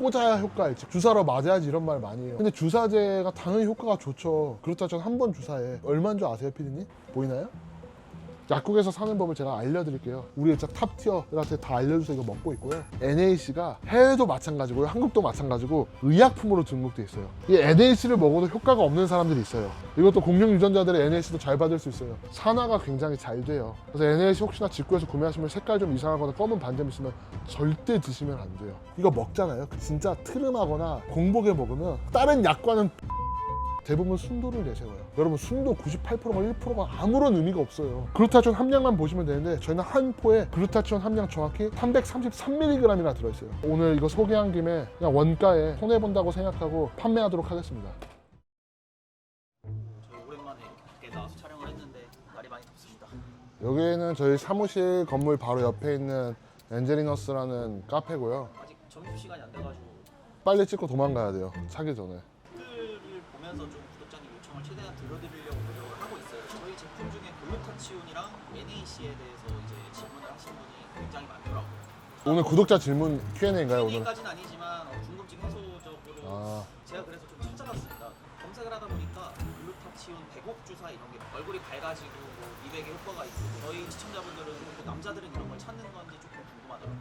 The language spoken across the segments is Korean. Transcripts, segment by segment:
꽂아야 효과일지, 주사로 맞아야지 이런 말 많이 해요. 근데 주사제가 당연히 효과가 좋죠. 그렇다 전 한 번 주사에 얼마인 줄 아세요, 피디님? 보이나요? 약국에서 사는 법을 제가 알려드릴게요. 우리 진짜 탑티어들한테 다 알려줘서 이거 먹고 있고요. NAC가 해외도 마찬가지고요, 한국도 마찬가지고 의약품으로 등록돼 있어요. 이 NAC를 먹어도 효과가 없는 사람들이 있어요. 이것도 공룡 유전자들의 NAC도 잘 받을 수 있어요. 산화가 굉장히 잘 돼요. 그래서 NAC 혹시나 직구에서 구매하시면 색깔 좀 이상하거나 검은 반점 있으면 절대 드시면 안 돼요. 이거 먹잖아요. 진짜 트름하거나 공복에 먹으면 다른 약과는 대부분 순도를 내세워요. 여러분, 순도 98%가 1%가 아무런 의미가 없어요. 글루타치온 함량만 보시면 되는데 저희는 한 포에 글루타치온 함량 정확히 333mg이나 들어있어요. 오늘 이거 소개한 김에 그냥 원가에 손해본다고 생각하고 판매하도록 하겠습니다. 저희 오랜만에 밖에 나와서 촬영을 했는데 날이 많이 덥습니다. 여기는 저희 사무실 건물 바로 옆에 있는 엔젤리너스라는 카페고요. 아직 점심시간이 안 돼가지고 빨리 찍고 도망가야 돼요, 차기 전에. 댓글을 보면서 좀 구독자님 요청을 최대한 들어드리려고 노력을 하고 있어요. 저희 제품 중에 글루타치온이랑 NAC에 대해서 이제 질문을 하신 분이 굉장히 많더라고요. 오늘 구독자 질문 Q&A인가요, 오늘? Q&A까지는 아니지만 궁금증 해소적으로 제가 그래서 좀 찾아봤습니다. 검색을 하다 보니까 글루타치온 100억 주사 이런 게 얼굴이 밝아지고 뭐 미백에 효과가 있고 저희 시청자분들은 남자들은 이런 걸 찾는 건지 조금 궁금하더라고요.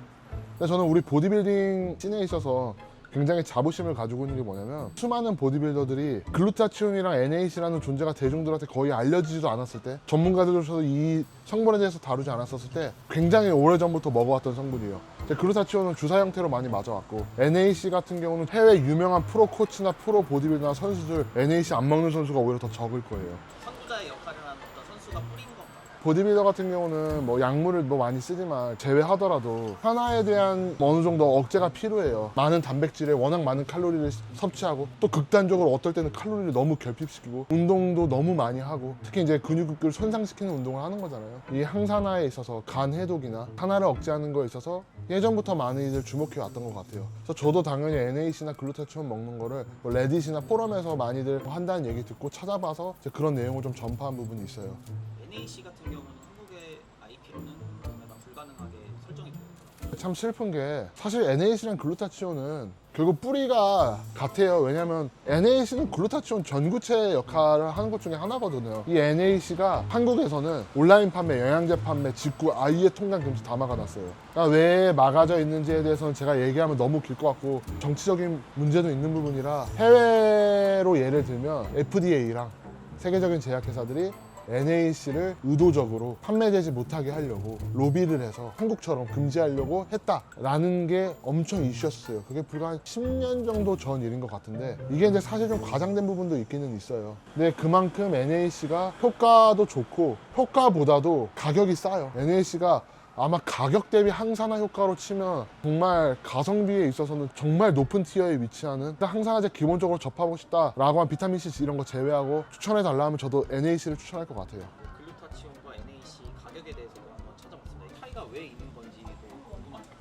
근데 저는 우리 보디빌딩 씬에 있어서 굉장히 자부심을 가지고 있는 게 뭐냐면, 수많은 보디빌더들이 글루타치온이랑 NAC라는 존재가 대중들한테 거의 알려지지도 않았을 때, 전문가들조차도 이 성분에 대해서 다루지 않았었을 때 굉장히 오래전부터 먹어왔던 성분이에요. 글루타치온은 주사 형태로 많이 맞아왔고, NAC 같은 경우는 해외 유명한 프로 코치나 프로 보디빌더나 선수들 NAC 안 먹는 선수가 오히려 더 적을 거예요. 선구자의 역할을 하는 어떤 선수가 뿌린 건가요? 보디빌더 같은 경우는 뭐 약물을 뭐 많이 쓰지만 제외하더라도 하나에 대한 어느 정도 억제가 필요해요. 많은 단백질에 워낙 많은 칼로리를 섭취하고, 또 극단적으로 어떨 때는 칼로리를 너무 결핍시키고, 운동도 너무 많이 하고, 특히 이제 근육을 손상시키는 운동을 하는 거잖아요. 이 항산화에 있어서 간 해독이나 산화를 억제하는 거에 있어서 예전부터 많이들 주목해 왔던 것 같아요. 그래서 저도 당연히 NAC나 글루타치온 먹는 거를 뭐 레딧이나 포럼에서 많이들 한다는 얘기 듣고 찾아봐서 이제 그런 내용을 좀 전파한 부분이 있어요. NAC 같은 경우는 한국의 IP로는 구매가 불가능하게 설정이 돼요. 참 슬픈 게, 사실 NAC랑 글루타치온은 결국 뿌리가 같아요. 왜냐면 NAC는 글루타치온 전구체 역할을 하는 것 중에 하나거든요. 이 NAC가 한국에서는 온라인 판매, 영양제 판매, 직구 아예 통관 금지 다 막아놨어요. 그러니까 왜 막아져 있는지에 대해서는 제가 얘기하면 너무 길 것 같고 정치적인 문제도 있는 부분이라, 해외로 예를 들면 FDA랑 세계적인 제약회사들이 NAC를 의도적으로 판매되지 못하게 하려고 로비를 해서 한국처럼 금지하려고 했다라는 게 엄청 이슈였어요. 그게 불과 한 10년 정도 전 일인 것 같은데, 이게 이제 사실 좀 과장된 부분도 있기는 있어요. 근데 그만큼 NAC가 효과도 좋고 효과보다도 가격이 싸요. NAC가 아마 가격 대비 항산화 효과로 치면 정말 가성비에 있어서는 정말 높은 티어에 위치하는, 항산화제 기본적으로 접하고 싶다라고 한 비타민C 이런 거 제외하고 추천해 달라 하면 저도 NAC를 추천할 것 같아요. 글루타치온과 NAC 가격에 대해서도 한번 찾아봤습니다. 차이가 왜 있는 건지도 궁금합니다.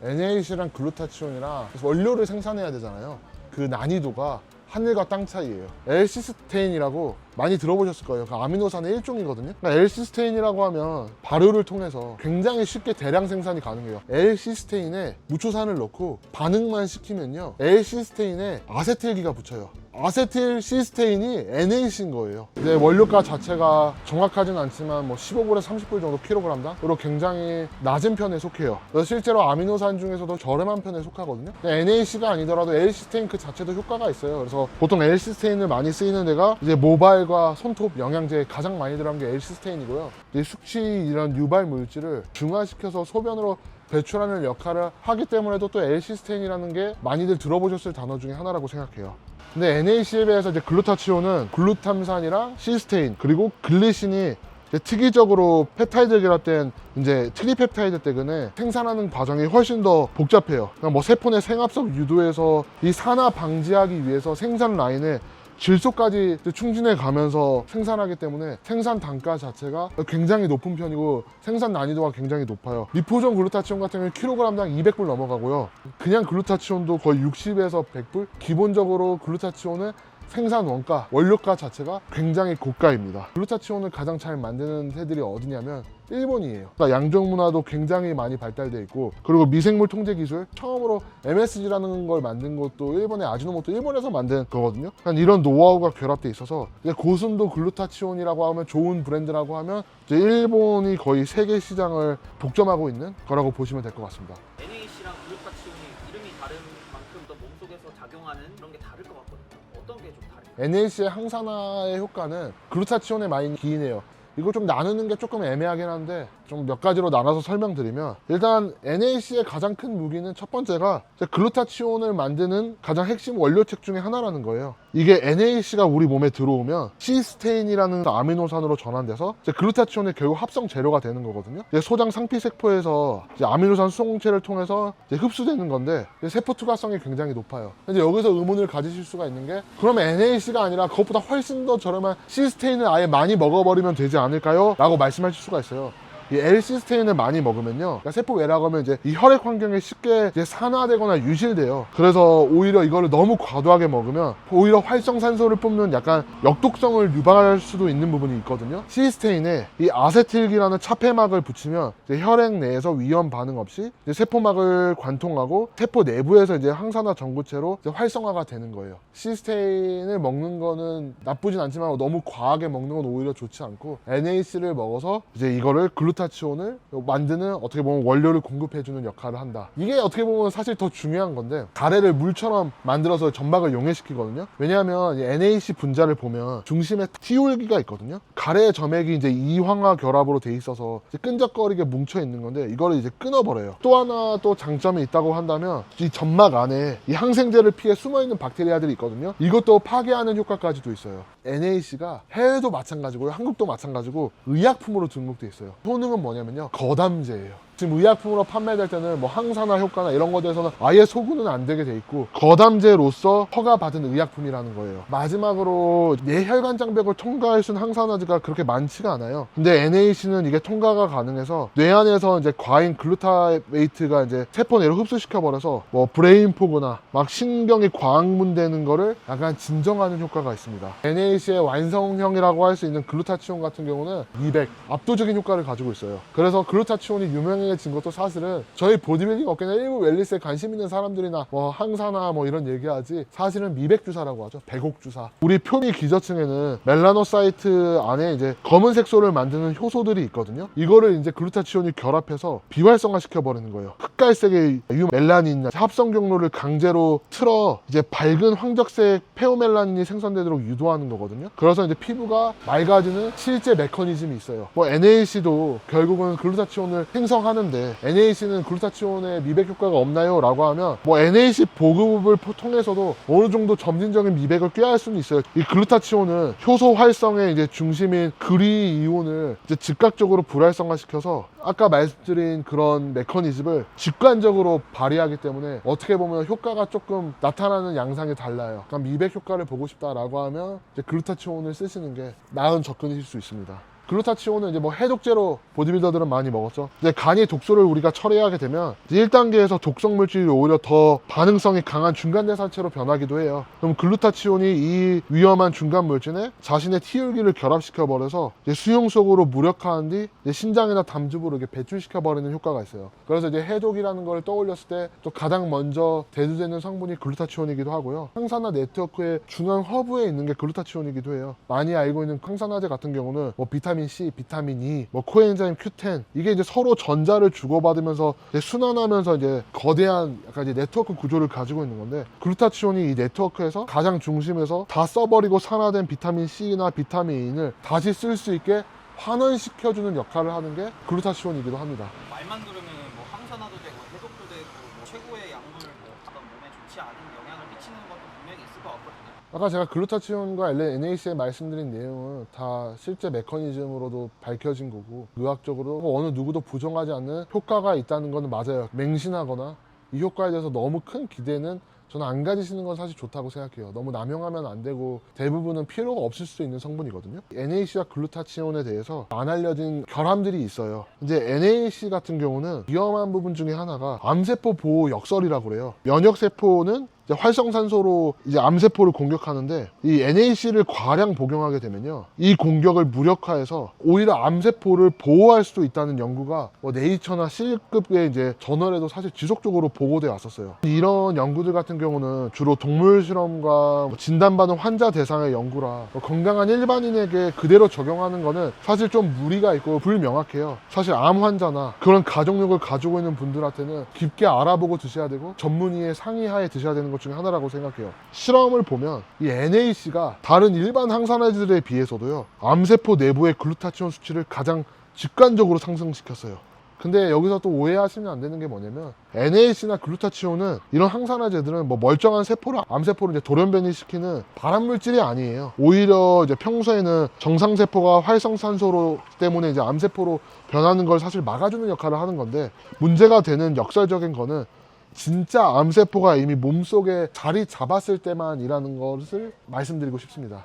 NAC랑 글루타치온이랑 원료를 생산해야 되잖아요. 그 난이도가 하늘과 땅 차이예요. L-시스테인이라고 많이 들어보셨을 거예요. 그 아미노산의 일종이거든요. 그러니까 L-시스테인이라고 하면 발효를 통해서 굉장히 쉽게 대량 생산이 가능해요. L-시스테인에 무초산을 넣고 반응만 시키면요, L-시스테인에 아세틸기가 붙여요. 아세틸시스테인이 NAC인 거예요. 이제 원료가 자체가 정확하진 않지만 뭐 15불에서 30불 정도 킬로그램당으로 굉장히 낮은 편에 속해요. 그래서 실제로 아미노산 중에서도 저렴한 편에 속하거든요. NAC가 아니더라도 L-시스테인 그 자체도 효과가 있어요. 그래서 보통 L-시스테인을 많이 쓰이는 데가 이제 모발과 손톱 영양제에 가장 많이 들어간 게 L-시스테인이고요. 이 숙취 이런 유발 물질을 중화시켜서 소변으로 배출하는 역할을 하기 때문에도 또 L-시스테인이라는 게 많이들 들어보셨을 단어 중에 하나라고 생각해요. 근데 NAC에 비해서 이제 글루타치온은 글루탐산이랑 시스테인 그리고 글리신이 특이적으로 펩타이드 결합된 이제 트리펩타이드 때문에 생산하는 과정이 훨씬 더 복잡해요. 그러니까 뭐 세포 내 생합성 유도에서 이 산화 방지하기 위해서 생산 라인에 질소까지 충진해 가면서 생산하기 때문에 생산 단가 자체가 굉장히 높은 편이고 생산 난이도가 굉장히 높아요. 리포존 글루타치온 같은 경우는 킬로그램당 200불 넘어가고요. 그냥 글루타치온도 거의 60에서 100불? 기본적으로 글루타치온은 생산 원가, 원료가 자체가 굉장히 고가입니다. 글루타치온을 가장 잘 만드는 새들이 어디냐면 일본이에요. 그러니까 양종 문화도 굉장히 많이 발달돼 있고, 그리고 미생물 통제 기술 처음으로 MSG라는 걸 만든 것도 일본의 아지노모토 일본에서 만든 거거든요. 그러니까 이런 노하우가 결합돼 있어서 이제 고순도 글루타치온이라고 하면 좋은 브랜드라고 하면 이제 일본이 거의 세계 시장을 독점하고 있는 거라고 보시면 될 것 같습니다. NAC랑 글루타치온이 이름이 다른 만큼 더 몸속에서 작용하는 그런 게 다를 것 같거든요. 어떤 게 좀 다른가요? NAC의 항산화의 효과는 글루타치온에 많이 기인해요. 이거 좀 나누는 게 조금 애매하긴 한데 좀 몇 가지로 나눠서 설명드리면, 일단 NAC의 가장 큰 무기는 첫 번째가 글루타치온을 만드는 가장 핵심 원료책 중에 하나라는 거예요. 이게 NAC가 우리 몸에 들어오면 시스테인이라는 아미노산으로 전환돼서 글루타치온의 결국 합성 재료가 되는 거거든요. 소장 상피세포에서 아미노산 수송체를 통해서 흡수되는 건데 세포 투과성이 굉장히 높아요. 이제 여기서 의문을 가지실 수가 있는 게, 그러면 NAC가 아니라 그것보다 훨씬 더 저렴한 시스테인을 아예 많이 먹어버리면 되지 않을까요? 라고 말씀하실 수가 있어요. 이 L시스테인을 많이 먹으면요, 그러니까 세포 외라고 하면 이제 이 혈액 환경에 쉽게 이제 산화되거나 유실돼요. 그래서 오히려 이거를 너무 과도하게 먹으면 오히려 활성산소를 뿜는 약간 역독성을 유발할 수도 있는 부분이 있거든요. 시스테인에 이 아세틸기라는 차폐막을 붙이면 이제 혈액 내에서 위험 반응 없이 이제 세포막을 관통하고 세포 내부에서 이제 항산화 전구체로 이제 활성화가 되는 거예요. 시스테인을 먹는 거는 나쁘진 않지만 너무 과하게 먹는 건 오히려 좋지 않고, NAC를 먹어서 이제 이거를 글루타치온을 만드는 어떻게 보면 원료를 공급해주는 역할을 한다. 이게 어떻게 보면 사실 더 중요한 건데, 가래를 물처럼 만들어서 점막을 용해시키거든요. 왜냐하면 NAC 분자를 보면 중심에 티올기가 있거든요. 가래의 점액이 이제 이황화 결합으로 돼 있어서 이제 끈적거리게 뭉쳐 있는 건데, 이거를 이제 끊어버려요. 또 하나 또 장점이 있다고 한다면, 이 점막 안에 이 항생제를 피해 숨어있는 박테리아들이 있거든요. 이것도 파괴하는 효과까지도 있어요. NAC가 해외도 마찬가지고요, 한국도 마찬가지고 의약품으로 등록돼 있어요. 효능은 뭐냐면요, 거담제예요. 지금 의약품으로 판매될 때는 뭐 항산화 효과나 이런 거에 대해서는 아예 소구는 안 되게 돼 있고, 거담제로서 허가받은 의약품이라는 거예요. 마지막으로 뇌혈관 장벽을 통과할 수 있는 항산화제가 그렇게 많지가 않아요. 근데 NAC는 이게 통과가 가능해서 뇌 안에서 이제 과잉 글루타메이트가 이제 세포 내로 흡수시켜 버려서 뭐 브레인 포그나 막 신경이 과학문되는 거를 약간 진정하는 효과가 있습니다. NAC의 완성형이라고 할 수 있는 글루타치온 같은 경우는 200, 압도적인 효과를 가지고 있어요. 그래서 글루타치온이 유명해진 것도 사실은 저희 보디빌딩 업계나 일부 웰니스에 관심 있는 사람들이나 뭐 항산화 뭐 이런 얘기하지, 사실은 미백 주사라고 하죠. 백옥 주사. 우리 표피 기저층에는 멜라노사이트 안에 이제 검은 색소를 만드는 효소들이 있거든요. 이거를 이제 글루타치온이 결합해서 비활성화 시켜버리는 거예요. 흑갈색의 유멜라닌 합성 경로를 강제로 틀어 이제 밝은 황적색 페오멜라닌이 생성되도록 유도하는 거거든요. 그래서 이제 피부가 맑아지는 실제 메커니즘이 있어요. 뭐 NAC도 결국은 글루타치온을 생성하는데, NAC는 글루타치온에 미백 효과가 없나요? 라고 하면 뭐 NAC 보급을 통해서도 어느 정도 점진적인 미백을 꾀할 수는 있어요. 이 글루타치온은 효소 활성의 이제 중심인 그리 이온을 이제 즉각적으로 불활성화시켜서 아까 말씀드린 그런 메커니즘을 직관적으로 발휘하기 때문에 어떻게 보면 효과가 조금 나타나는 양상이 달라요. 그러니까 미백 효과를 보고 싶다라고 하면 이제 글루타치온을 쓰시는 게 나은 접근이실 수 있습니다. 글루타치온은 이제 뭐 해독제로 보디빌더들은 많이 먹었죠. 이제 간이 독소를 우리가 처리하게 되면 1단계에서 독성 물질이 오히려 더 반응성이 강한 중간대사체로 변하기도 해요. 그럼 글루타치온이 이 위험한 중간 물질에 자신의 티올기를 결합시켜 버려서 수용 속으로 무력화한 뒤 신장이나 담즙으로 이렇게 배출시켜 버리는 효과가 있어요. 그래서 이제 해독이라는 걸 떠올렸을 때 또 가장 먼저 대두되는 성분이 글루타치온이기도 하고요. 항산화 네트워크의 중앙 허브에 있는 게 글루타치온이기도 해요. 많이 알고 있는 항산화제 같은 경우는 뭐 비타민 C, 비타민 E, 뭐 코엔자임 Q10, 이게 이제 서로 전자를 주고받으면서 이제 순환하면서 이제 거대한 약간 이제 네트워크 구조를 가지고 있는 건데, 글루타치온이 이 네트워크에서 가장 중심에서 다 써버리고 산화된 비타민 C나 비타민 E를 다시 쓸 수 있게 환원시켜주는 역할을 하는 게 글루타치온이기도 합니다. 말만 들으면 뭐 항산화도 되고 해독도 되고 뭐 최고의 약물, 뭐 어떤 몸에 좋지 않은 영향을 끼치는 것도 분명히 있을 것 같거든요. 아까 제가 글루타치온과 NAC에 말씀드린 내용은 다 실제 메커니즘으로도 밝혀진 거고, 의학적으로 어느 누구도 부정하지 않는 효과가 있다는 건 맞아요. 맹신하거나 이 효과에 대해서 너무 큰 기대는 저는 안 가지시는 건 사실 좋다고 생각해요. 너무 남용하면 안 되고 대부분은 필요가 없을 수 있는 성분이거든요. NAC와 글루타치온에 대해서 안 알려진 결함들이 있어요. 이제 NAC 같은 경우는 위험한 부분 중에 하나가 암세포 보호 역설이라고 그래요. 면역세포는 이제 활성산소로 이제 암세포를 공격하는데, 이 NAC를 과량 복용하게 되면요, 이 공격을 무력화해서 오히려 암세포를 보호할 수도 있다는 연구가 뭐 네이처나 C급의 이제 저널에도 사실 지속적으로 보고돼 왔었어요. 이런 연구들 같은 경우는 주로 동물 실험과 뭐 진단받은 환자 대상의 연구라, 뭐 건강한 일반인에게 그대로 적용하는 거는 사실 좀 무리가 있고 불명확해요. 사실 암 환자나 그런 가족력을 가지고 있는 분들한테는 깊게 알아보고 드셔야 되고 전문의의 상의하에 드셔야 되는 것 중에 하나라고 생각해요. 실험을 보면 이 NAC가 다른 일반 항산화제들에 비해서도요, 암세포 내부의 글루타치온 수치를 가장 직관적으로 상승시켰어요. 근데 여기서 또 오해하시면 안 되는 게 뭐냐면, NAC나 글루타치온은 이런 항산화제들은 뭐 멀쩡한 세포를, 암세포를 이제 돌연변이시키는 발암물질이 아니에요. 오히려 이제 평소에는 정상세포가 활성산소로 때문에 이제 암세포로 변하는 걸 사실 막아주는 역할을 하는 건데, 문제가 되는 역설적인 거는 진짜 암세포가 이미 몸속에 자리 잡았을 때만이라는 것을 말씀드리고 싶습니다.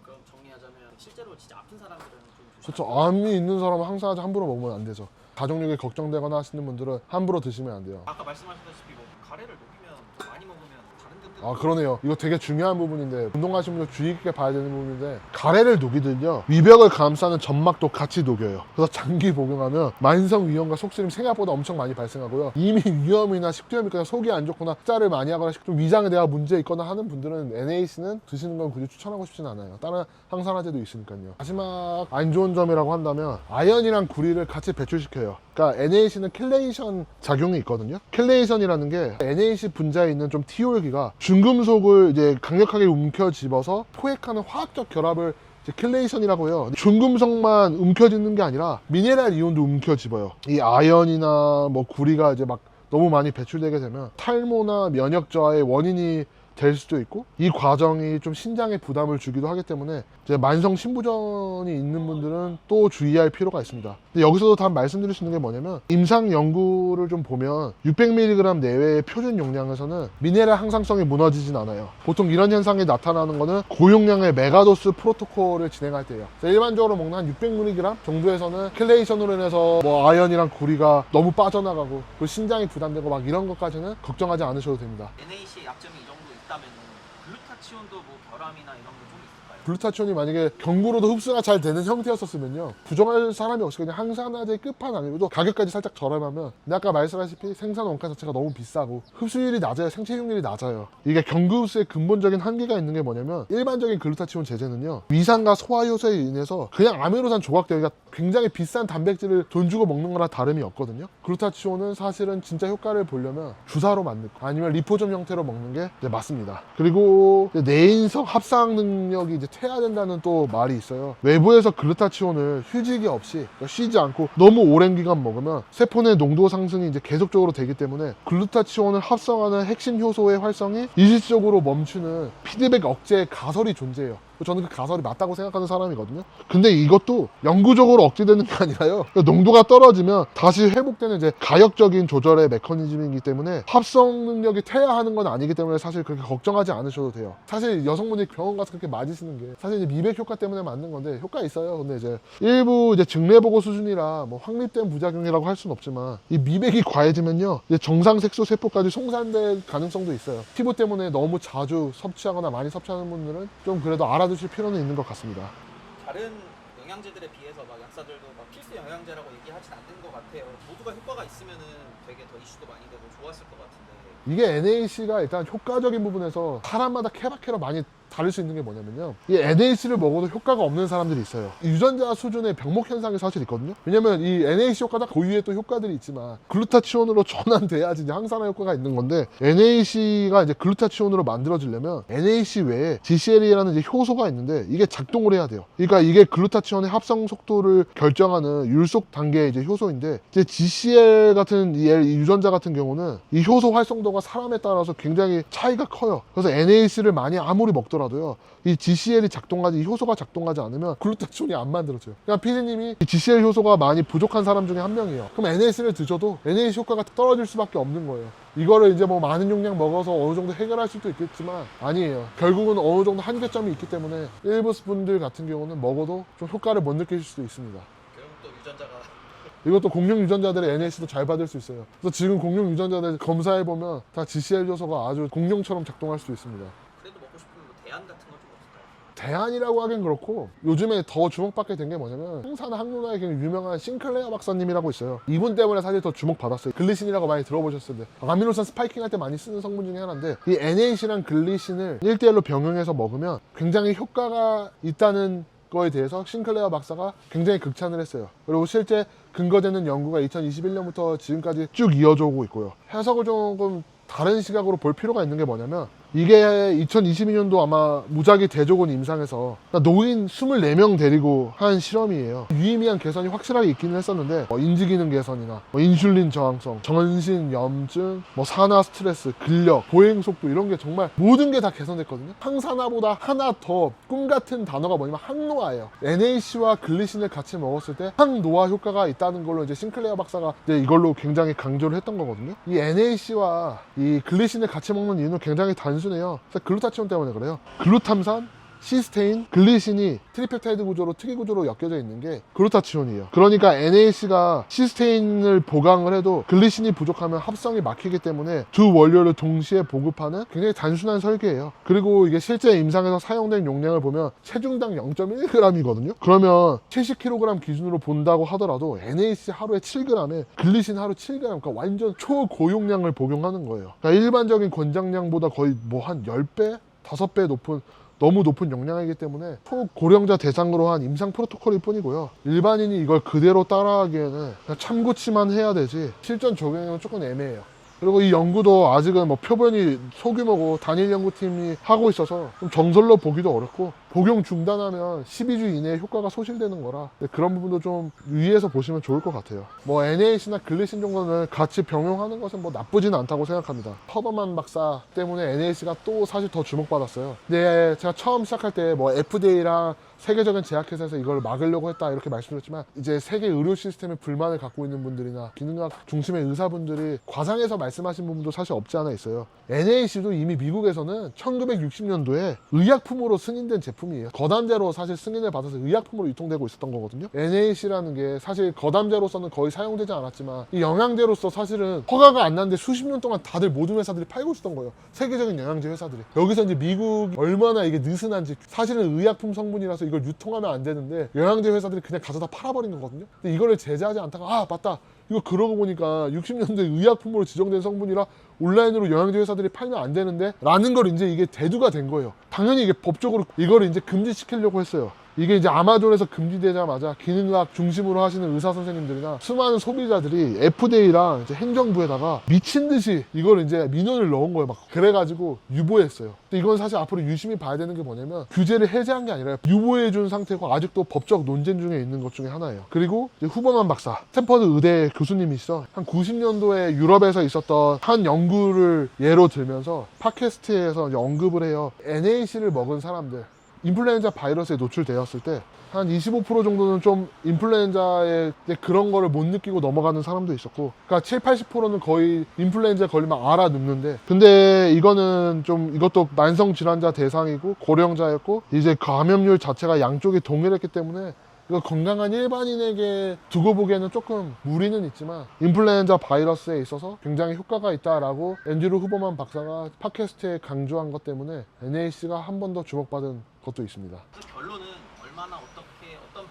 그럼 정리하자면 실제로 진짜 아픈 사람들은 좀 그렇죠. 암이 있는 사람은 항산화제 함부로 먹으면 안 되죠. 가족력이 걱정되거나 하시는 분들은 함부로 드시면 안 돼요. 아까 말씀하셨다시피 뭐 가래를 녹이면 많이 먹으면 다른 데들 아, 그러네요. 이거 되게 중요한 부분인데, 운동하시는 분들 주의 깊게 봐야 되는 부분인데, 가래를 녹이든요, 위벽을 감싸는 점막도 같이 녹여요. 그래서 장기 복용하면 만성 위염과 속쓰림 생각보다 엄청 많이 발생하고요. 이미 위염이나 식도염이 있거나 속이 안 좋거나 식사를 많이 하거나 좀 위장에 대한 문제 있거나 하는 분들은 NAC는 드시는 건 굳이 추천하고 싶진 않아요. 다른 항산화제도 있으니까요. 마지막 안 좋은 점이라고 한다면, 아연이랑 구리를 같이 배출시켜요. 그러니까 NAC는 켈레이션 작용이 있거든요. 켈레이션이라는 게 NAC 분자에 있는 좀 티올기가 중금속을 이제 강력하게 움켜집어서 포획하는 화학적 결합을 이제 켈레이션이라고 해요. 중금속만 움켜쥐는 게 아니라 미네랄 이온도 움켜집어요. 이 아연이나 뭐 구리가 이제 막 너무 많이 배출되게 되면 탈모나 면역 저하의 원인이 될 수도 있고, 이 과정이 좀 신장에 부담을 주기도 하기 때문에 이제 만성 신부전이 있는 분들은 또 주의할 필요가 있습니다. 근데 여기서도 단 말씀드릴 수 있는 게 뭐냐면, 임상 연구를 좀 보면 600mg 내외의 표준 용량에서는 미네랄 항상성이 무너지진 않아요. 보통 이런 현상이 나타나는 거는 고용량의 메가도스 프로토콜을 진행할 때예요. 일반적으로 먹는 한 600mg 정도에서는 켈레이션으로 인해서 뭐 아연이랑 구리가 너무 빠져나가고 그 신장이 부담되고 막 이런 것까지는 걱정하지 않으셔도 됩니다. NAC의 약점이 이 정도 있다면 글루타치온도 뭐 결함이나 이런 거 좀 있을까요? 글루타치온이 만약에 경구로도 흡수가 잘 되는 형태였었으면요, 부정할 사람이 없이 그냥 항산화제의 끝판왕이고, 가격까지 살짝 저렴하면, 근데 아까 말씀하셨다시피 생산 원가 자체가 너무 비싸고 흡수율이 낮아요. 생체용률이 낮아요. 이게 경구 흡수의 근본적인 한계가 있는 게 뭐냐면, 일반적인 글루타치온 제제는요, 위산과 소화 효소에 인해서 그냥 아미노산 조각들이 굉장히 비싼 단백질을 돈 주고 먹는 거랑 다름이 없거든요. 글루타치온은 사실은 진짜 효과를 보려면 주사로 맞는 거, 아니면 리포점 형태로 먹는 게 이제 맞습니다. 그리고 이제 내인성 합성 능력이 이제 퇴화된다는 또 말이 있어요. 외부에서 글루타치온을 휴지기 없이, 그러니까 쉬지 않고 너무 오랜 기간 먹으면 세포 내 농도 상승이 이제 계속적으로 되기 때문에 글루타치온을 합성하는 핵심 효소의 활성이 일시적으로 멈추는 피드백 억제 가설이 존재해요. 저는 그 가설이 맞다고 생각하는 사람이거든요. 근데 이것도 영구적으로 억제되는 게 아니라요, 농도가 떨어지면 다시 회복되는 이제 가역적인 조절의 메커니즘이기 때문에 합성 능력이 퇴화하는 건 아니기 때문에 사실 그렇게 걱정하지 않으셔도 돼요. 사실 여성분들이 병원 가서 그렇게 맞으시는 게 사실 이제 미백 효과 때문에 맞는 건데, 효과 있어요. 근데 이제 일부 이제 증례보고 수준이라 뭐 확립된 부작용이라고 할 수는 없지만, 이 미백이 과해지면요, 이제 정상 색소 세포까지 송산될 가능성도 있어요. 피부 때문에 너무 자주 섭취하거나 많이 섭취하는 분들은 좀 그래도 알아두실 필요는 있는 것 같습니다. 다른 영양제들에 비해서 막 약사들도 막 필수 영양제라고 얘기하진 않는 것 같아요. 모두가 효과가 있으면은 되게 더 이슈도 많이 되고 좋았을 것 같은데. 이게 NAC가 일단 효과적인 부분에서 사람마다 케바케로 많이 다를 수 있는 게 뭐냐면요, 이 NAC를 먹어도 효과가 없는 사람들이 있어요. 유전자 수준의 병목 현상이 사실 있거든요. 왜냐면 이 NAC 효과가 고유의 또 효과들이 있지만 글루타치온으로 전환돼야지 이제 항산화 효과가 있는 건데, NAC가 이제 글루타치온으로 만들어지려면 NAC 외에 GCL이라는 이제 효소가 있는데, 이게 작동을 해야 돼요. 그러니까 이게 글루타치온의 합성 속도를 결정하는 율속 단계의 이제 효소인데, 이제 GCL 같은 이 유전자 같은 경우는 이 효소 활성도가 사람에 따라서 굉장히 차이가 커요. 그래서 NAC를 많이 아무리 먹더라도 이 GCL이 작동하지, 이 효소가 작동하지 않으면 글루타치온이 안 만들어져요. 그냥 PD님이 이 GCL 효소가 많이 부족한 사람 중에 한 명이에요. 그럼 NAC를 드셔도 NAC 효과가 떨어질 수밖에 없는 거예요. 이거를 이제 뭐 많은 용량 먹어서 어느 정도 해결할 수도 있겠지만 아니에요. 결국은 어느 정도 한계점이 있기 때문에 일부 분들 같은 경우는 먹어도 좀 효과를 못 느끼실 수도 있습니다. 결국 또 유전자가 이것도 공룡 유전자들의 NAC도 잘 받을 수 있어요. 그래서 지금 공룡 유전자들 검사해보면 다 GCL 조서가 아주 공룡처럼 작동할 수 있습니다. 그래도 먹고 싶은 뭐 대안 같은 건 좀 없을까요? 대안이라고 하긴 그렇고 요즘에 더 주목받게 된 게 뭐냐면 항산 항문화의 굉장히 유명한 싱클레어 박사님이라고 있어요. 이분 때문에 사실 더 주목받았어요. 글리신이라고 많이 들어보셨을 텐데 아미노산 스파이킹 할 때 많이 쓰는 성분 중에 하나인데 이 NAC랑 글리신을 1대1로 병용해서 먹으면 굉장히 효과가 있다는 거에 대해서 싱클레어 박사가 굉장히 극찬을 했어요. 그리고 실제 근거되는 연구가 2021년부터 지금까지 쭉 이어져 오고 있고요. 해석을 조금 다른 시각으로 볼 필요가 있는 게 뭐냐면 이게 2022년도 아마 무작위 대조군 임상에서 노인 24명 데리고 한 실험이에요. 유의미한 개선이 확실하게 있기는 했었는데 인지기능 개선이나 인슐린 저항성, 전신염증, 산화 스트레스, 근력, 보행속도 이런 게 정말 모든 게 다 개선됐거든요. 항산화보다 하나 더 꿈같은 단어가 뭐냐면 항노화예요. NAC와 글리신을 같이 먹었을 때 항노화 효과가 있다는 걸로 이제 싱클레어 박사가 이제 이걸로 굉장히 강조를 했던 거거든요. 이 NAC와 이 글리신을 같이 먹는 이유는 굉장히 단순해요. 글루타치온 때문에 그래요. 글루탐산, 시스테인, 글리신이 트리펩타이드 구조로 특이 구조로 엮여져 있는 게 글루타치온이에요. 그러니까 NAC가 시스테인을 보강을 해도 글리신이 부족하면 합성이 막히기 때문에 두 원료를 동시에 보급하는 굉장히 단순한 설계예요. 그리고 이게 실제 임상에서 사용된 용량을 보면 체중당 0.1g이거든요. 그러면 70kg 기준으로 본다고 하더라도 NAC 하루에 7g에 글리신 하루 7g, 그러니까 완전 초고용량을 복용하는 거예요. 그러니까 일반적인 권장량보다 거의 한 10배, 5배 높은 너무 높은 용량이기 때문에 초고령자 대상으로 한 임상 프로토콜일 뿐이고요. 일반인이 이걸 그대로 따라하기에는 그냥 참고치만 해야 되지 실전 적용은 조금 애매해요. 그리고 이 연구도 아직은 표본이 소규모고 단일 연구팀이 하고 있어서 좀 정설로 보기도 어렵고 복용 중단하면 12주 이내에 효과가 소실되는 거라 그런 부분도 좀 유의해서 보시면 좋을 것 같아요. NAC나 글리신 정도는 같이 병용하는 것은 나쁘진 않다고 생각합니다. 허더만 박사 때문에 NAC가 또 사실 더 주목받았어요. 근데 제가 처음 시작할 때 FDA랑 세계적인 제약회사에서 이걸 막으려고 했다 이렇게 말씀드렸지만 이제 세계 의료 시스템에 불만을 갖고 있는 분들이나 기능학 중심의 의사분들이 과장해서 말씀하신 부분도 사실 없지 않아 있어요. NAC도 이미 미국에서는 1960년도에 의약품으로 승인된 제품이에요. 거담제로 사실 승인을 받아서 의약품으로 유통되고 있었던 거거든요. NAC라는 게 사실 거담제로서는 거의 사용되지 않았지만 이 영양제로서 사실은 허가가 안 났는데 수십 년 동안 다들 모든 회사들이 팔고 있었던 거예요. 세계적인 영양제 회사들이. 여기서 이제 미국이 얼마나 이게 느슨한지 사실은 의약품 성분이라서 이걸 유통하면 안 되는데 영양제 회사들이 그냥 가져다 팔아버린 거거든요. 근데 이거를 제재하지 않다가 맞다 이거 그러고 보니까 60년대 의약품으로 지정된 성분이라 온라인으로 영양제 회사들이 팔면 안 되는데 라는 걸 이제 이게 대두가 된 거예요. 당연히 이게 법적으로 이걸 이제 금지시키려고 했어요. 이게 이제 아마존에서 금지되자마자 기능학 중심으로 하시는 의사 선생님들이나 수많은 소비자들이 FDA랑 이제 행정부에다가 미친 듯이 이걸 이제 민원을 넣은 거예요. 그래가지고 유보했어요. 근데 이건 사실 앞으로 유심히 봐야 되는 게 뭐냐면 규제를 해제한 게 아니라 유보해준 상태고 아직도 법적 논쟁 중에 있는 것 중에 하나예요. 그리고 이제 후버만 박사, 스탠퍼드 의대 교수님이시죠. 한 90년도에 유럽에서 있었던 한 연구를 예로 들면서 팟캐스트에서 이제 언급을 해요. NAC를 먹은 사람들 인플루엔자 바이러스에 노출되었을 때 한 25% 정도는 좀 인플루엔자의 그런 거를 못 느끼고 넘어가는 사람도 있었고 그러니까 70-80%는 거의 인플루엔자에 걸리면 알아눕는데 근데 이거는 좀 이것도 만성 질환자 대상이고 고령자였고 이제 감염률 자체가 양쪽이 동일했기 때문에 이거 건강한 일반인에게 두고 보기에는 조금 무리는 있지만 인플루엔자 바이러스에 있어서 굉장히 효과가 있다라고 앤드류 후버만 박사가 팟캐스트에 강조한 것 때문에 NAC가 한 번 더 주목받은 것도 있습니다. 결론은 얼마나 어떤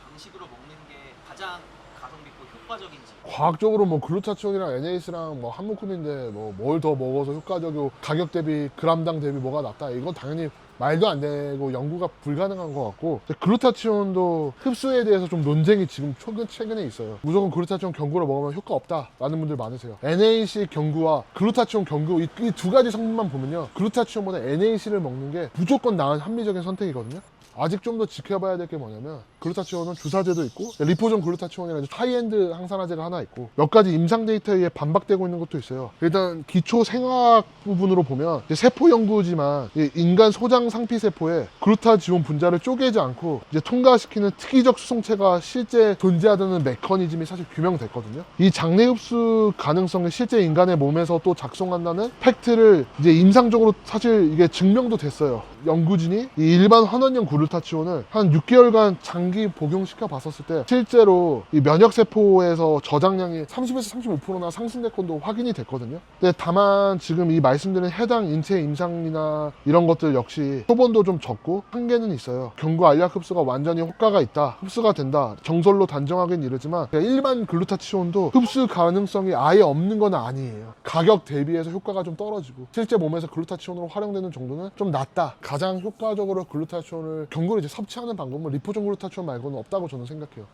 방식으로 먹는 게 가장 가성비 있고 효과적인지. 과학적으로 글루타치온이랑 NAC랑 한 묶음인데 뭘 더 먹어서 효과적이고 가격 대비 그람당 대비 뭐가 낫다 이건 당연히 말도 안 되고 연구가 불가능한 것 같고 글루타치온도 흡수에 대해서 좀 논쟁이 지금 최근에 있어요. 무조건 글루타치온 경구를 먹으면 효과 없다라는 분들 많으세요. NAC 경구와 글루타치온 경구 이 두 가지 성분만 보면요 글루타치온보다 NAC를 먹는 게 무조건 나은 합리적인 선택이거든요. 아직 좀 더 지켜봐야 될 게 뭐냐면 글루타치온은 주사제도 있고 리포존 글루타치온이라는 하이엔드 항산화제가 하나 있고 몇 가지 임상 데이터에 의해 반박되고 있는 것도 있어요. 일단 기초 생화학 부분으로 보면 세포 연구지만 인간 소장 상피세포에 글루타치온 분자를 쪼개지 않고 이제 통과시키는 특이적 수송체가 실제 존재하다는 메커니즘이 사실 규명됐거든요. 이 장내 흡수 가능성이 실제 인간의 몸에서 또 작동한다는 팩트를 이제 임상적으로 사실 이게 증명도 됐어요. 연구진이 이 일반 환원형 글루타치온을 한 6개월간 장기 복용시켜 봤었을 때 실제로 이 면역세포에서 저장량이 30에서 35%나 상승될 것도 확인이 됐거든요. 근데 다만 지금 이 말씀드린 해당 인체 임상이나 이런 것들 역시 표본도 좀 적고 한계는 있어요. 경구 알약 흡수가 완전히 효과가 있다, 흡수가 된다, 정설로 단정하긴 이르지만 일반 글루타치온도 흡수 가능성이 아예 없는 건 아니에요. 가격 대비해서 효과가 좀 떨어지고 실제 몸에서 글루타치온으로 활용되는 정도는 좀 낮다. 가장 효과적으로 글루타치온을 경구를 이제 섭취하는 방법은 리포존 글루타치온 말고는 없다고 저는 생각해요.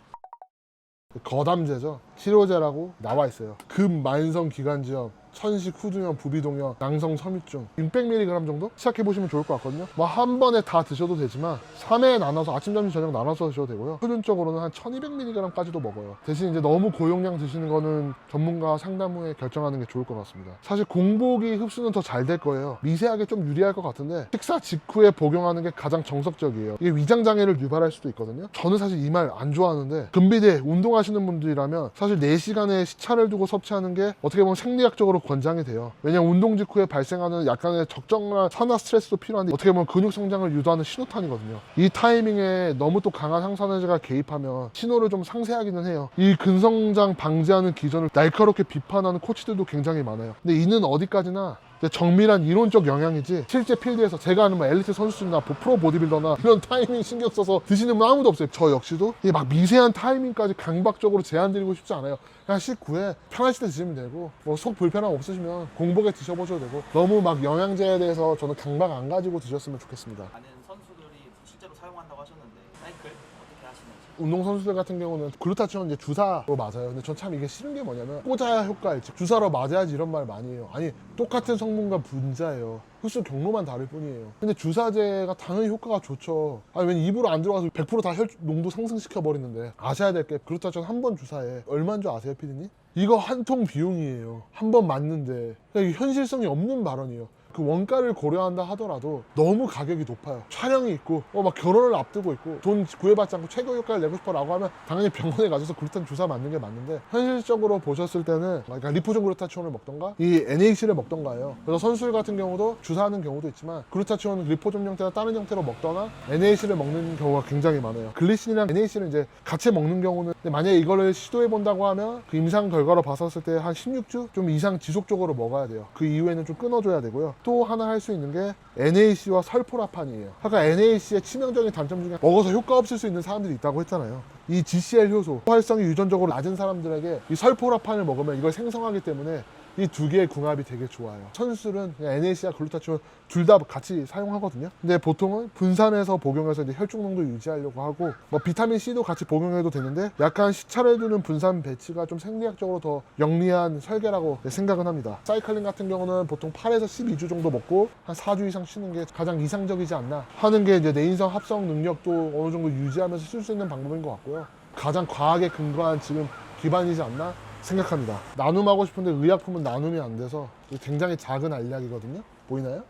거담제죠. 치료제라고 나와 있어요. 급만성 기관지염, 천식, 후두염, 부비동염, 낭성, 섬유증 600mg 정도 시작해보시면 좋을 것 같거든요. 뭐 한 번에 다 드셔도 되지만 3회에 나눠서 아침, 점심, 저녁 나눠서 드셔도 되고요. 표준적으로는 한 1200mg까지도 먹어요. 대신 이제 너무 고용량 드시는 거는 전문가 상담 후에 결정하는 게 좋을 것 같습니다. 사실 공복이 흡수는 더 잘 될 거예요. 미세하게 좀 유리할 것 같은데 식사 직후에 복용하는 게 가장 정석적이에요. 이게 위장장애를 유발할 수도 있거든요. 저는 사실 이 말 안 좋아하는데 근비대 운동하시는 분들이라면 사실 4시간의 시차를 두고 섭취하는 게 어떻게 보면 생리학적으로 권장이 돼요. 왜냐면 운동 직후에 발생하는 약간의 적정한 산화 스트레스도 필요한데 어떻게 보면 근육 성장을 유도하는 신호탄이거든요. 이 타이밍에 너무 또 강한 항산화제가 개입하면 신호를 좀 상쇄하기는 해요. 이 근성장 방지하는 기전을 날카롭게 비판하는 코치들도 굉장히 많아요. 근데 이는 어디까지나 정밀한 이론적 영향이지 실제 필드에서 제가 아는 뭐 엘리트 선수나 프로 보디빌더나 이런 타이밍 신경 써서 드시는 분 아무도 없어요. 저 역시도 이 막 미세한 타이밍까지 강박적으로 제한 드리고 싶지 않아요. 그냥 식후에 편하실 때 드시면 되고 뭐 속 불편함 없으시면 공복에 드셔보셔도 되고 너무 막 영양제에 대해서 저는 강박 안 가지고 드셨으면 좋겠습니다. 많은 선수들이 실제로 사용한다고 하셨는데 사이클 어떻게 하시는지. 운동선수들 같은 경우는 글루타치온 이제 주사로 맞아요. 근데 전 참 이게 싫은 게 뭐냐면 꽂아야 효과일지 주사로 맞아야지 이런 말 많이 해요. 아니 똑같은 성분과 분자예요. 흡수 경로만 다를 뿐이에요. 근데 주사제가 당연히 효과가 좋죠. 아니 왜 입으로 안 들어가서 100% 다 혈 농도 상승시켜 버리는데 아셔야 될 게 글루타치온 한 번 주사에 얼마인 줄 아세요, 피디님? 이거 한 통 비용이에요. 한 번 맞는데 이게 현실성이 없는 발언이에요. 그 원가를 고려한다 하더라도 너무 가격이 높아요. 촬영이 있고 막 결혼을 앞두고 있고 돈 구애받지 않고 최고 효과를 내고 싶어 라고 하면 당연히 병원에 가셔서 글루탄 주사 맞는 게 맞는데 현실적으로 보셨을 때는 그러니까 리포존 글루타치온을 먹던가 이 NAC를 먹던가예요. 그래서 선수들 같은 경우도 주사하는 경우도 있지만 글루타치온은 리포존 형태나 다른 형태로 먹거나 NAC를 먹는 경우가 굉장히 많아요. 글리신이랑 NAC를 이제 같이 먹는 경우는 만약에 이거를 시도해 본다고 하면 그 임상 결과로 봤었을 때 한 16주 좀 이상 지속적으로 먹어야 돼요. 그 이후에는 좀 끊어줘야 되고요. 또 하나 할 수 있는 게 NAC와 설포라판이에요. 아까 NAC의 치명적인 단점 중에 먹어서 효과 없을 수 있는 사람들이 있다고 했잖아요. 이 GCL 효소, 활성이 유전적으로 낮은 사람들에게 이 설포라판을 먹으면 이걸 생성하기 때문에 이 두 개의 궁합이 되게 좋아요. 선수들은 NAC와 글루타치온 둘 다 같이 사용하거든요. 근데 보통은 분산해서 복용해서 이제 혈중 농도 유지하려고 하고 뭐 비타민 C도 같이 복용해도 되는데 약간 시차를 두는 분산 배치가 좀 생리학적으로 더 영리한 설계라고 생각은 합니다. 사이클링 같은 경우는 보통 8에서 12주 정도 먹고 한 4주 이상 쉬는 게 가장 이상적이지 않나 하는 게 이제 내인성 합성 능력도 어느 정도 유지하면서 쓸 수 있는 방법인 것 같고요. 가장 과학에 근거한 지금 기반이지 않나 생각합니다. 나눔하고 싶은데 의약품은 나눔이 안 돼서 굉장히 작은 알약이거든요. 보이나요?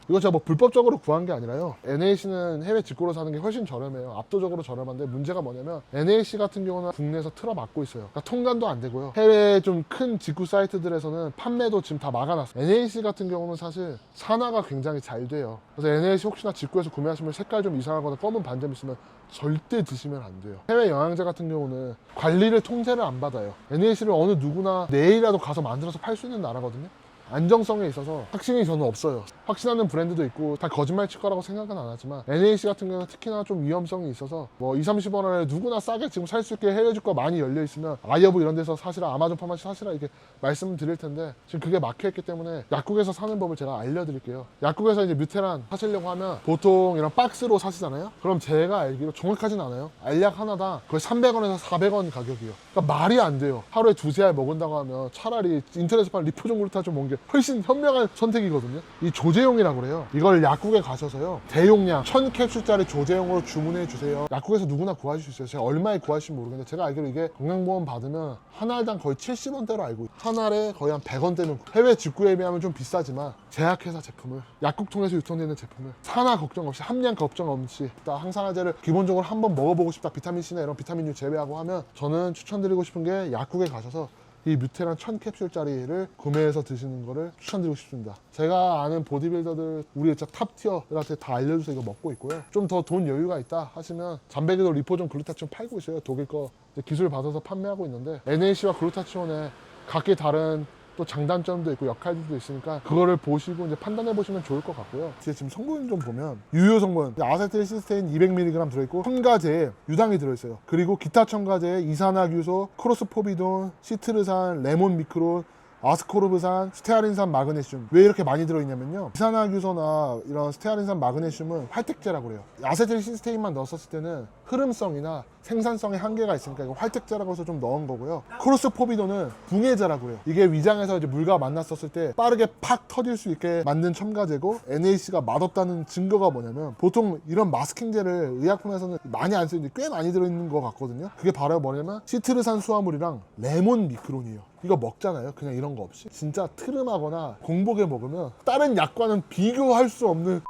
이거 제가 뭐 불법적으로 구한 게 아니라요. NAC는 해외 직구로 사는 게 훨씬 저렴해요. 압도적으로 저렴한데 문제가 뭐냐면 NAC 같은 경우는 국내에서 틀어막고 있어요. 그러니까 통관도 안 되고요. 해외 좀 큰 직구 사이트들에서는 판매도 지금 다 막아놨어요. NAC 같은 경우는 사실 산화가 굉장히 잘 돼요. 그래서 NAC 혹시나 직구에서 구매하시면 색깔 좀 이상하거나 검은 반점 있으면 절대 드시면 안 돼요. 해외 영양제 같은 경우는 관리를 통제를 안 받아요. NAC를 어느 누구나 내일이라도 가서 만들어서 팔 수 있는 나라거든요. 안정성에 있어서 확신이 저는 없어요. 확신하는 브랜드도 있고 다 거짓말 칠 거라고 생각은 안 하지만 NAC 같은 경우는 특히나 좀 위험성이 있어서 뭐 20-30원 안에 누구나 싸게 지금 살 수 있게 해외 직구가 많이 열려 있으면 아이허브 이런 데서 사시라, 아마존 파마시 사시라 이렇게 말씀을 드릴 텐데 지금 그게 막혀있기 때문에 약국에서 사는 법을 제가 알려드릴게요. 약국에서 이제 뮤테란 사시려고 하면 보통 이런 박스로 사시잖아요. 그럼 제가 알기로 정확하진 않아요. 알약 하나당 거의 300원에서 400원 가격이에요. 그러니까 말이 안 돼요. 하루에 2-3알 먹은다고 하면 차라리 인터넷에서 파는 리포존 글루타치온 먹는 게 훨씬 현명한 선택이거든요. 이 조제용이라고 그래요. 이걸 약국에 가셔서요 대용량 1000캡슐짜리 조제용으로 주문해 주세요. 약국에서 누구나 구하실 수 있어요. 제가 얼마에 구하실지 모르겠는데 제가 알기로 이게 건강보험 받으면 한 알당 거의 70원대로 알고 있어요. 한 알에 거의 한 100원대는 해외 직구에 비하면 좀 비싸지만 제약회사 제품을 약국 통해서 유통되는 제품을 산화 걱정 없이 함량 걱정 없이 항산화제를 기본적으로 한번 먹어보고 싶다, 비타민C나 이런 비타민U 제외하고 하면 저는 추천드리고 싶은 게 약국에 가셔서 이 뮤테란 1000캡슐짜리를 구매해서 드시는 거를 추천드리고 싶습니다. 제가 아는 보디빌더들 우리 진짜 탑티어들한테 다 알려줘서 이거 먹고 있고요. 좀 더 돈 여유가 있다 하시면 잠베개도 리포존 글루타치온 팔고 있어요. 독일 거 기술 받아서 판매하고 있는데 NAC와 글루타치온의 각기 다른 또 장단점도 있고 역할들도 있으니까 그거를 보시고 이제 판단해 보시면 좋을 것 같고요. 뒤에 지금 성분 좀 보면 유효 성분 아세틸시스테인 200mg 들어있고 첨가제에 유당이 들어있어요. 그리고 기타 첨가제에 이산화규소, 크로스포비돈, 시트르산, 레몬 미크론, 아스코르브산, 스테아린산, 마그네슘. 왜 이렇게 많이 들어있냐면요, 이산화규소나 이런 스테아린산, 마그네슘은 활tek제라고 그래요. 아세틸시스테인만 넣었을 때는 흐름성이나 생산성에 한계가 있으니까 이거 활tek제라고 해서 좀 넣은 거고요. 크로스포비돈은 붕해제라고 해요. 이게 위장에서 이제 물과 만났었을 때 빠르게 팍 터질 수 있게 만든 첨가제고, NAC가 맛없다는 증거가 뭐냐면 보통 이런 마스킹제를 의약품에서는 많이 안 쓰는데 꽤 많이 들어있는 것 같거든요. 그게 바로 뭐냐면 시트르산 수화물이랑 레몬 미크론이에요. 이거 먹잖아요, 그냥 이런 거 없이. 진짜 트름하거나 공복에 먹으면 다른 약과는 비교할 수 없는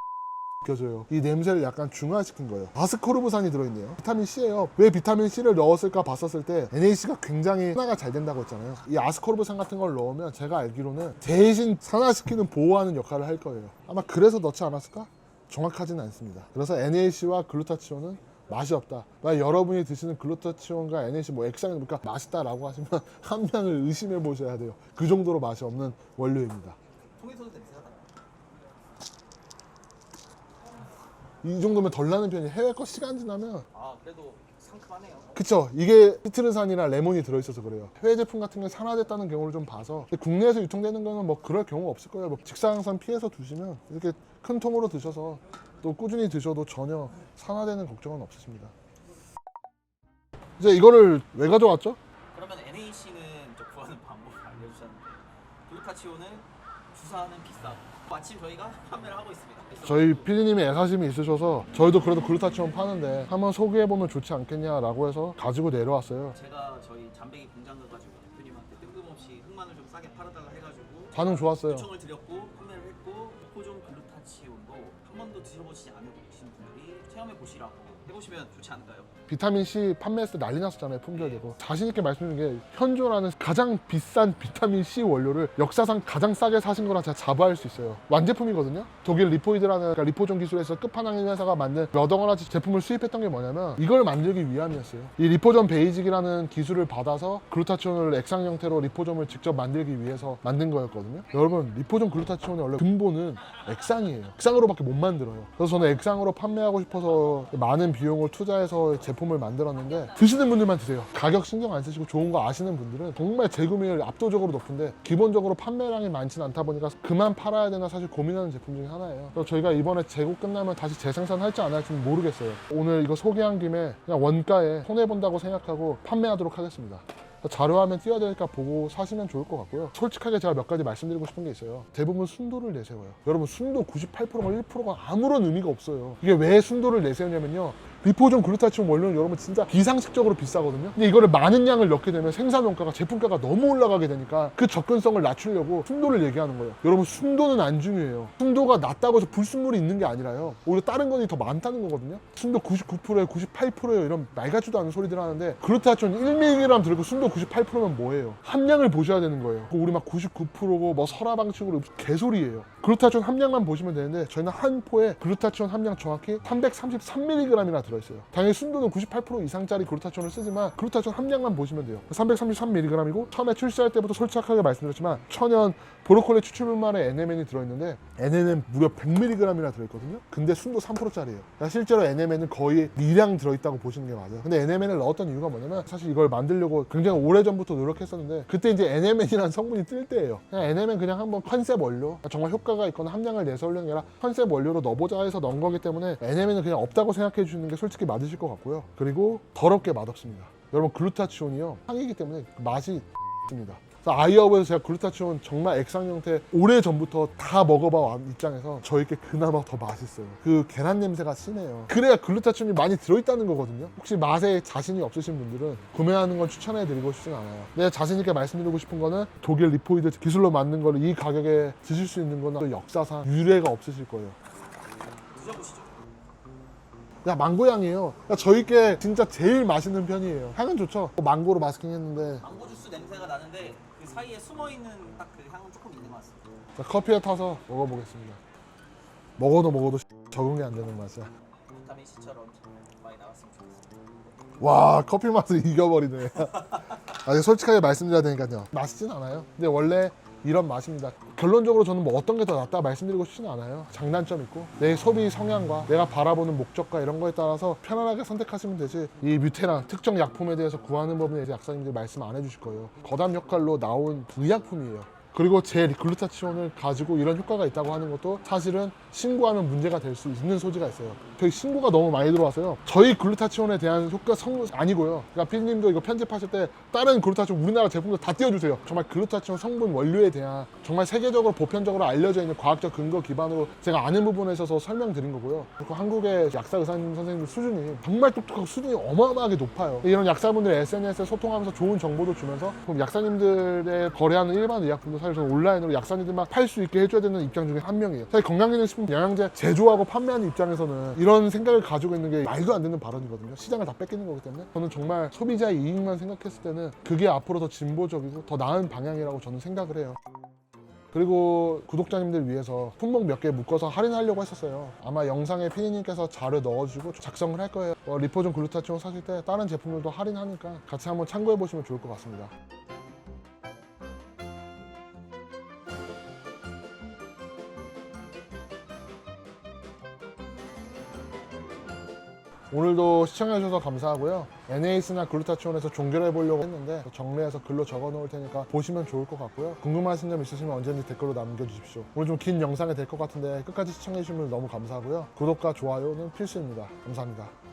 느껴져요. 이 냄새를 약간 중화시킨 거예요. 아스코르브산이 들어있네요. 비타민C예요. 왜 비타민C를 넣었을까 봤었을 때 NAC가 굉장히 산화가 잘 된다고 했잖아요. 이 아스코르브산 같은 걸 넣으면 제가 알기로는 대신 산화시키는 보호하는 역할을 할 거예요. 아마 그래서 넣지 않았을까? 정확하지는 않습니다. 그래서 NAC와 글루타치온은 맛이 없다. 만약 여러분이 드시는 글루타치온과 NAC 뭐 액상이 그러니까 맛있다라고 하시면 함량을 의심해 보셔야 돼요. 그 정도로 맛이 없는 원료입니다. 통에서도 냄새가 나. 이 정도면 덜 나는 편이에요. 해외 거 시간 지나면. 아 그래도 상큼하네요. 그쵸, 이게 시트르산이나 레몬이 들어있어서 그래요. 해외 제품 같은 게 산화됐다는 경우를 좀 봐서. 근데 국내에서 유통되는 거는 뭐 그럴 경우 없을 거예요. 뭐 직사광선 피해서 드시면 이렇게 큰 통으로 드셔서 또 꾸준히 드셔도 전혀 산화되는 걱정은 없으십니다. 이제 이거를 왜 가져왔죠? 그러면 NAC는 구하는 방법을 알려주셨는데 글루타치온은 주사는 비싸고 마침 저희가 판매를 하고 있습니다. 그래서 저희 PD님이 애사심이 있으셔서 저희도 그래도 글루타치온 파는데 한번 소개해보면 좋지 않겠냐라고 해서 가지고 내려왔어요. 제가 저희 잠베기 공장 가가지고 대표님한테 뜬금없이 흑마늘 좀 싸게 팔아달라 해가지고 반응 좋았어요. 요청을 드렸고 판매를 했고 리포존 글루타치온도 한 번도 드셔보시지 않으신 분들이 체험해 보시라고 해보시면 좋지 않을까요? 비타민C 판매했을 때 난리 났었잖아요. 품절되고. 자신있게 말씀드리는 게 현존하는 가장 비싼 비타민C 원료를 역사상 가장 싸게 사신 거라 제가 자부할 수 있어요. 완제품이거든요. 독일 리포이드라는, 그러니까 리포존 기술에서 끝판왕인 회사가 만든 몇 억원어치 제품을 수입했던 게 뭐냐면 이걸 만들기 위함이었어요. 이 리포존 베이직이라는 기술을 받아서 글루타치온을 액상 형태로 리포존을 직접 만들기 위해서 만든 거였거든요. 여러분, 리포존 글루타치온의 원래 근본은 액상이에요. 액상으로밖에 못 만들어요. 그래서 저는 액상으로 판매하고 싶어서 많은 비용을 투자해서 제품을 만들었는데 드시는 분들만 드세요. 가격 신경 안 쓰시고 좋은 거 아시는 분들은 정말 재구매율 압도적으로 높은데 기본적으로 판매량이 많지는 않다 보니까 그만 팔아야 되나 사실 고민하는 제품 중에 하나예요. 그래서 저희가 이번에 재고 끝나면 다시 재생산할지 안 할지는 모르겠어요. 오늘 이거 소개한 김에 그냥 원가에 손해본다고 생각하고 판매하도록 하겠습니다. 자료화면 띄워야 되니까 보고 사시면 좋을 것 같고요. 솔직하게 제가 몇 가지 말씀드리고 싶은 게 있어요. 대부분 순도를 내세워요. 여러분, 순도 98%가 1%가 아무런 의미가 없어요. 이게 왜 순도를 내세우냐면요, 리포존 글루타치온 원료는 여러분 진짜 비상식적으로 비싸거든요. 근데 이거를 많은 양을 넣게 되면 생산 원가가, 제품가가 너무 올라가게 되니까 그 접근성을 낮추려고 순도를 얘기하는 거예요. 여러분, 순도는 안 중요해요. 순도가 낮다고 해서 불순물이 있는 게 아니라요, 오히려 다른 것이 더 많다는 거거든요. 순도 99%예요, 98%예요, 이런 말 같지도 않은 소리들 하는데 글루타치온 1mg 들고 순도 98%면 뭐예요? 함량을 보셔야 되는 거예요. 우리 막 99%고 뭐 설화 방식으로 개소리예요. 글루타치온 함량만 보시면 되는데 저희는 한 포에 글루타치온 함량 정확히 333mg이나 들어있어요. 당연히 순도는 98% 이상짜리 글루타치온을 쓰지만 글루타치온 함량만 보시면 돼요. 333mg이고 처음에 출시할 때부터 솔직하게 말씀드렸지만 천연 브로콜리 추출물만의 NMN이 들어있는데 NMN 무려 100mg이나 들어있거든요. 근데 순도 3%짜리예요. 그러니까 실제로 NMN은 거의 미량 들어있다고 보시는 게 맞아요. 근데 NMN을 넣었던 이유가 뭐냐면 사실 이걸 만들려고 굉장히 오래전부터 노력했었는데 그때 이제 NMN이라는 성분이 뜰 때예요. 그냥 NMN 그냥 한번 컨셉 원료, 정말 효과가 있거나 함량을 내서 올리는 게 아니라 컨셉 원료로 넣어보자 해서 넣은 거기 때문에 NMN은 그냥 없다고 생각해 주시는 게 솔직히 맞으실 것 같고요. 그리고 더럽게 맛없습니다. 여러분, 글루타치온이요, 향이기 때문에 맛이 있습니다. 아이허브에서 제가 글루타치온 정말 액상 형태 오래전부터 다 먹어봐 입장에서 저에게 그나마 더 맛있어요. 그 계란 냄새가 심해요. 그래야 글루타치온이 많이 들어있다는 거거든요. 혹시 맛에 자신이 없으신 분들은 구매하는 건 추천해드리고 싶진 않아요. 내가 자신있게 말씀드리고 싶은 거는 독일 리포이드 기술로 만든 거를 이 가격에 드실 수 있는 건 역사상 유례가 없으실 거예요. 드셔보시죠. 망고 향이에요. 저희께 진짜 제일 맛있는 편이에요. 향은 좋죠. 망고로 마스킹 했는데 망고 주스 냄새가 나는데 그 사이에 숨어 있는 딱 그 향은 조금 있는 것 같습니다. 자, 커피에 타서 먹어보겠습니다. 먹어도 적응이 안 되는 맛이야. 비타민 C처럼 많이 나왔으면 좋겠습니다. 와, 커피 맛을 이겨버리네. 솔직하게 말씀드려야 되니까요. 맛있진 않아요. 근데 원래 이런 맛입니다. 결론적으로 저는 뭐 어떤 게 더 낫다 말씀드리고 싶지는 않아요. 장단점 있고 내 소비 성향과 내가 바라보는 목적과 이런 거에 따라서 편안하게 선택하시면 되지, 이 뮤테란 특정 약품에 대해서 구하는 법에 대해서 약사님들이 말씀 안 해주실 거예요. 거담 역할로 나온 의약품이에요. 그리고 제 글루타치온을 가지고 이런 효과가 있다고 하는 것도 사실은 신고하면 문제가 될 수 있는 소지가 있어요. 저희 신고가 너무 많이 들어와서요. 저희 글루타치온에 대한 효과 성분 아니고요. 그러니까 피디님도 이거 편집하실 때 다른 글루타치온 우리나라 제품들 다 띄워주세요. 정말 글루타치온 성분 원료에 대한 정말 세계적으로 보편적으로 알려져 있는 과학적 근거 기반으로 제가 아는 부분에 있어서 설명드린 거고요. 그리고 한국의 약사 의사님 선생님들 수준이 정말 똑똑하고 수준이 어마어마하게 높아요. 이런 약사분들 SNS에 소통하면서 좋은 정보도 주면서 그럼 약사님들의 거래하는 일반 의약품도 사실 저는 온라인으로 약사님들만 팔 수 있게 해줘야 되는 입장 중에 한 명이에요. 사실 건강기능식품 영양제 제조하고 판매하는 입장에서는 이런 생각을 가지고 있는 게 말도 안 되는 발언이거든요. 시장을 다 뺏기는 거기 때문에 저는 정말 소비자의 이익만 생각했을 때는 그게 앞으로 더 진보적이고 더 나은 방향이라고 저는 생각을 해요. 그리고 구독자님들 위해서 품목 몇 개 묶어서 할인하려고 했었어요. 아마 영상에 피디님께서 자료 넣어주고 작성을 할 거예요. 리포존 글루타치온 사실 때 다른 제품들도 할인하니까 같이 한번 참고해 보시면 좋을 것 같습니다. 오늘도 시청해주셔서 감사하고요. NAS나 글루타치온에서 종결해 보려고 했는데 정리해서 글로 적어 놓을 테니까 보시면 좋을 것 같고요. 궁금하신 점 있으시면 언제든지 댓글로 남겨주십시오. 오늘 좀 긴 영상이 될 것 같은데 끝까지 시청해 주시면 너무 감사하고요. 구독과 좋아요는 필수입니다. 감사합니다.